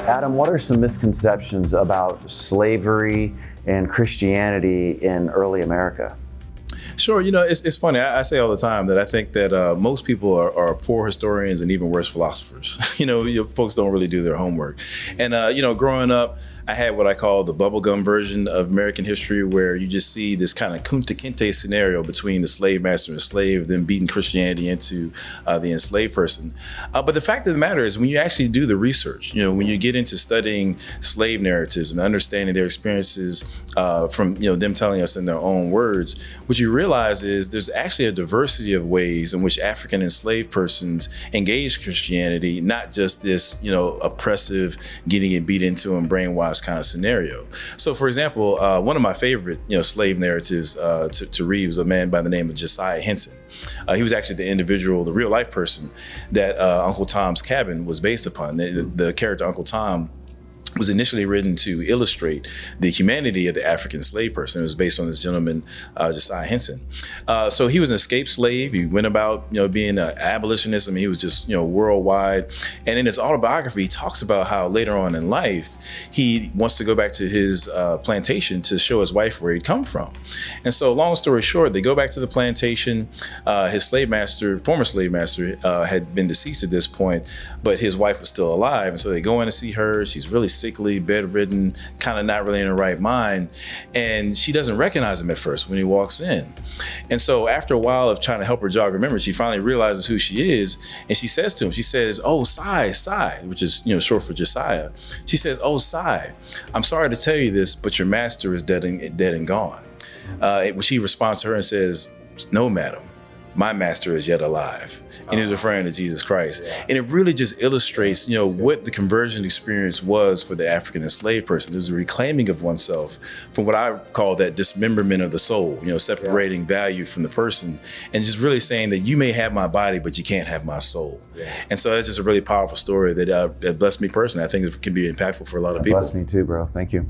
Adam, what are some misconceptions about slavery and Christianity in early America? Sure. It's funny. I say all the time that I think that most people are poor historians and even worse philosophers. Folks don't really do their homework. And, growing up, I had what I call the bubblegum version of American history, where you just see this kind of Kente scenario between the slave master and the slave, then beating Christianity into the enslaved person. But the fact of the matter is, when you actually do the research, when you get into studying slave narratives and understanding their experiences from them telling us in their own words, what you realize is there's actually a diversity of ways in which African enslaved persons engage Christianity, not just this oppressive, getting it beat into and brainwashed kind of scenario. So, for example, one of my favorite slave narratives to read was a man by the name of Josiah Henson. He was actually the individual, the real life person that Uncle Tom's Cabin was based upon. The character Uncle Tom was initially written to illustrate the humanity of the African slave person. It was based on this gentleman, Josiah Henson. So he was an escaped slave. He went about, being an abolitionist. I mean, he was just, worldwide. And in his autobiography, he talks about how later on in life, he wants to go back to his plantation to show his wife where he'd come from. And so, long story short, they go back to the plantation. His former slave master, had been deceased at this point, but his wife was still alive. And so they go in to see her. She's really sickly, bedridden, kind of not really in her right mind. And she doesn't recognize him at first when he walks in. And so after a while of trying to help her jog her memory, she finally realizes who she is. And she says to him, she says, "Oh, Sai," which is, short for Josiah. She says, "Oh, Sai, I'm sorry to tell you this, but your master is dead and gone." Which he responds to her and says, "No, madam. My master is yet alive." And he was referring to Jesus Christ. Yeah. And it really just illustrates, what the conversion experience was for the African enslaved person. It was a reclaiming of oneself from what I call that dismemberment of the soul, separating value from the person, and just really saying that you may have my body, but you can't have my soul. Yeah. And so that's just a really powerful story that blessed me personally. I think it can be impactful for a lot of people. Blessed me too, bro. Thank you.